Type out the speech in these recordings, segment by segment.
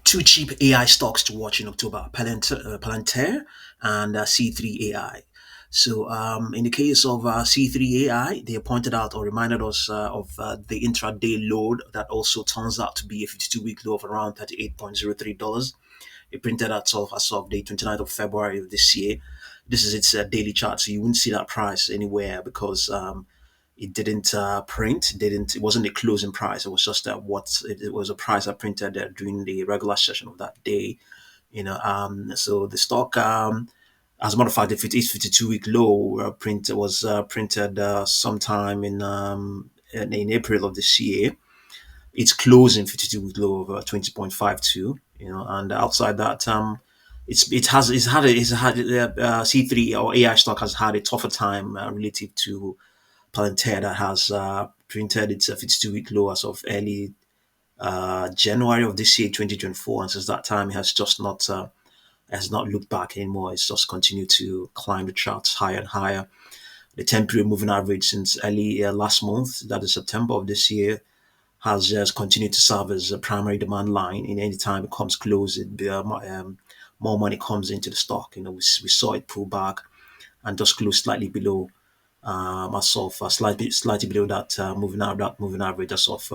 two cheap AI stocks to watch in October: Palantir and C3.ai. So, in the case of C3.ai, they pointed out or reminded us of the intraday low that also turns out to be a 52-week low of around $38.03. It printed as of the 29th of February of this year. This is its daily chart, so you wouldn't see that price anywhere because it didn't print. It wasn't a closing price. It was just it was a price I printed during the regular session of that day. So the stock, as a matter of fact, if it is 52-week low, print was printed sometime in April of this year. It's closing 52-week low of 20.52. And outside that, it's had C3 or AI stock has had a tougher time relative to Palantir that has printed its 52-week low as of early January of this year, 2024, and since that time, it has not looked back anymore. It's just continued to climb the charts higher and higher. The 10-period moving average since early last month, that is September of this year, has just continued to serve as a primary demand line. In any time it comes close, more money comes into the stock. We saw it pull back and just close slightly below as of slightly below that moving average as of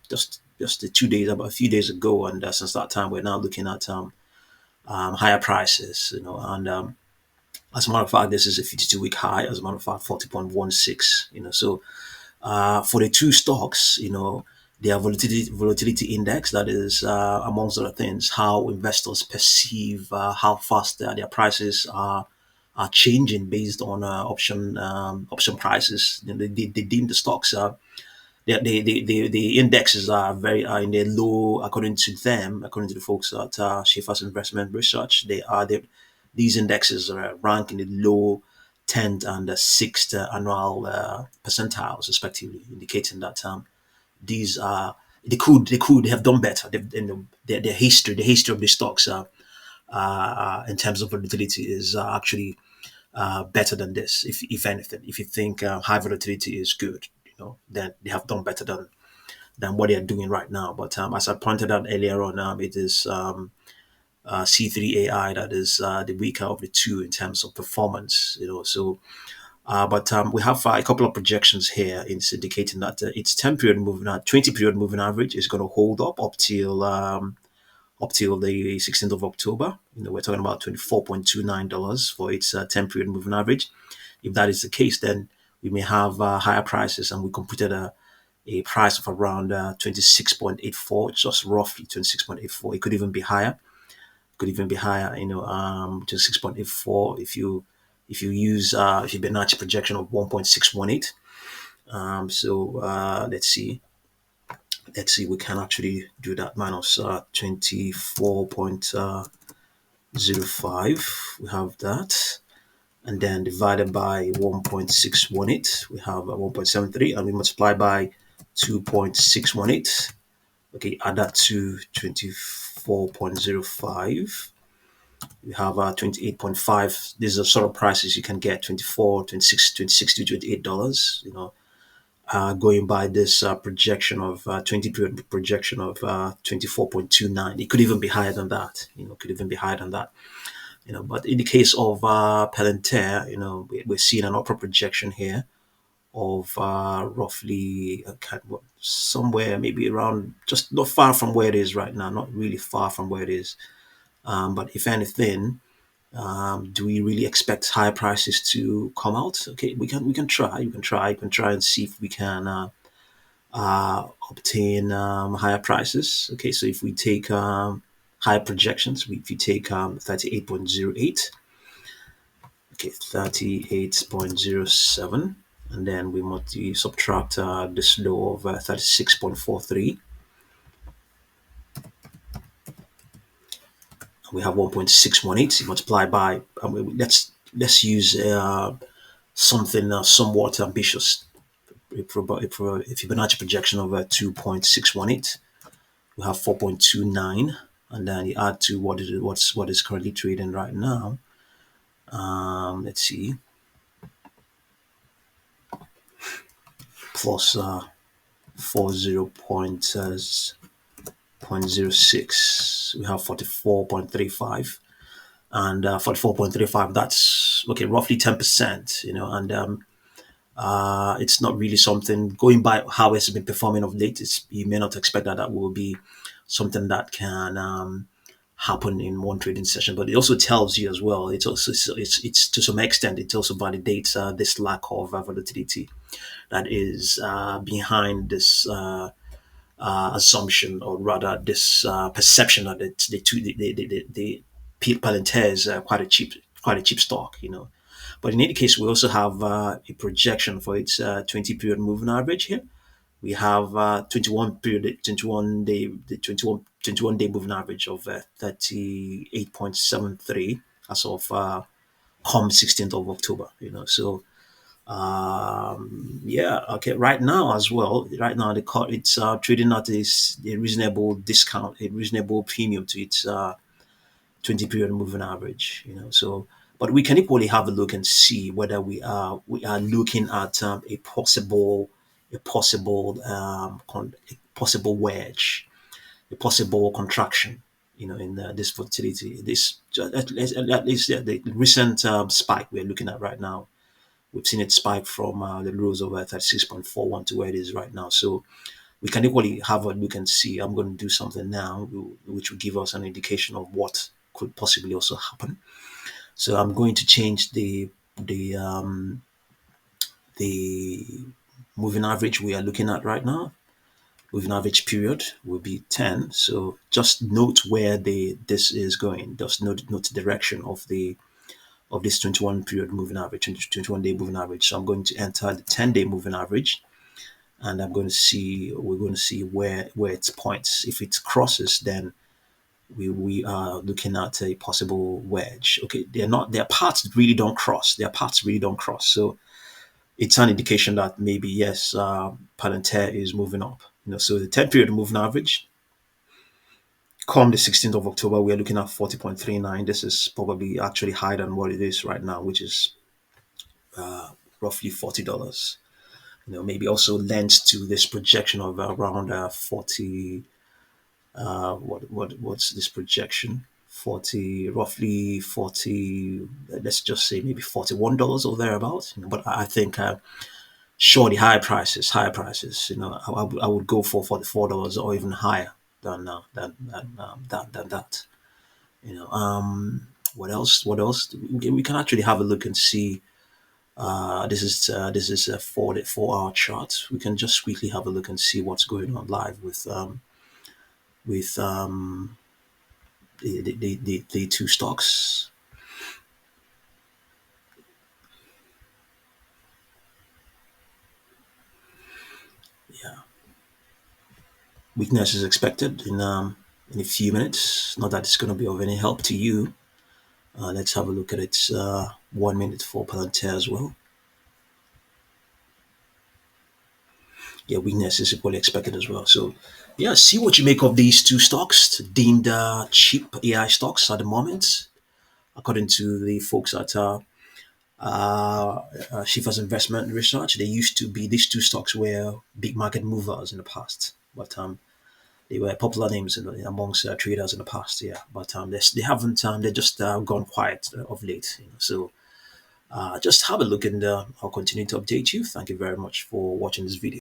just the 2 days, about a few days ago, and since that time we're now looking at higher prices. And as a matter of fact, this is a 52-week high. As a matter of fact, 40.16. So for the two stocks, their volatility index, that is, amongst other things, how investors perceive how fast their prices are changing based on option prices. They deem the stocks the indexes are in the low, according to them, according to the folks at Schaefer's Investment Research. These indexes are ranked in the low 10th and 6th annual percentiles, respectively, indicating that these are they have done better. Their history, the history of the stocks in terms of volatility is actually better than this. If anything, if you think high volatility is good, then they have done better than what they are doing right now. But as I pointed out earlier on, it is C3.ai that is the weaker of the two in terms of performance. So but we have a couple of projections here. It's indicating that its 10-period moving, 20-period moving average is going to hold up till the 16th of October. We're talking about $24.29 for its 10-period moving average. If that is the case, then we may have higher prices, and we computed a price of around 26.84, just roughly 26.84. It could even be higher. Could even be higher. 26.84 if you use Fibonacci projection of 1.618. Let's see, we can actually do that minus 24.05. We have that. And then divided by 1.618, we have 1.73, and we multiply by 2.618. Okay, add that to 24.05. We have 28.5. These are sort of prices you can get: 24, 26, 26 to $28. Going by this projection of 20-period projection of 24.29. It could even be higher than that. Could even be higher than that. But in the case of Palantir, we're seeing an upper projection here of roughly somewhere maybe around, just not far from where it is right now, not really far from where it is. But if anything, do we really expect higher prices to come out? Okay, we can try. You can try and see if we can obtain higher prices. Okay, so if we take higher projections, if you take 38.08, okay, 38.07, and then we subtract this low of 36.43. We have 1.618 multiplied by, let's use something somewhat ambitious. If Fibonacci projection of 2.618, we have 4.29, and then you add to what is currently trading right now. Let's see, plus 40.06. we have 44.35, and 44.35. That's okay, roughly 10%. And it's not really something going by how it's been performing of late. You may not expect that that will be something that can happen in one trading session, but it also tells you as well. It's also it's to some extent it also validates this lack of volatility that is behind this assumption, or rather this perception that the Palantir is quite a cheap stock. But in any case, we also have a projection for its 20 period moving average here. We have 21 day, the 21 day moving average of 38.73 as of come 16th of October. So yeah, okay. Right now as well, right now it's trading at a reasonable discount, a reasonable premium to its 20 period moving average. So but we can equally have a look and see whether we are looking at a possible wedge, a possible contraction, in this volatility. At least the recent spike we're looking at right now. We've seen it spike from the lows of 36.41 to where it is right now. So we can equally have a look and see. I'm going to do something now, which will give us an indication of what could possibly also happen. So I'm going to change the moving average we are looking at right now. Moving average period will be 10. So just note where this is going. Just note the direction of this 21 period moving average, 21 day moving average. So I'm going to enter the 10-day moving average, and we're going to see where it points. If it crosses, then we are looking at a possible wedge. Okay, their paths really don't cross. So it's an indication that maybe yes, Palantir is moving up. So the 10 period moving average, come the 16th of October, we're looking at 40.39. This is probably actually higher than what it is right now, which is roughly $40. Maybe also lends to this projection of around 40. What's this projection? 40, roughly 40. Let's just say maybe $41 or thereabouts. But I think surely higher prices. I would go for $44 or even higher than that. What else? What else? We can actually have a look and see. This is a 4-hour chart. We can just quickly have a look and see what's going on live with the two stocks. Yeah, weakness is expected in a few minutes. Not that it's going to be of any help to you. Let's have a look at its 1 minute for Palantir as well. Yeah, weakness is equally expected as well. So, yeah, see what you make of these two stocks, deemed cheap AI stocks at the moment, according to the folks at Shifa's Investment Research. These two stocks were big market movers in the past, but they were popular names amongst traders in the past. Yeah, but they haven't. They just gone quiet of late. So just have a look, and I'll continue to update you. Thank you very much for watching this video.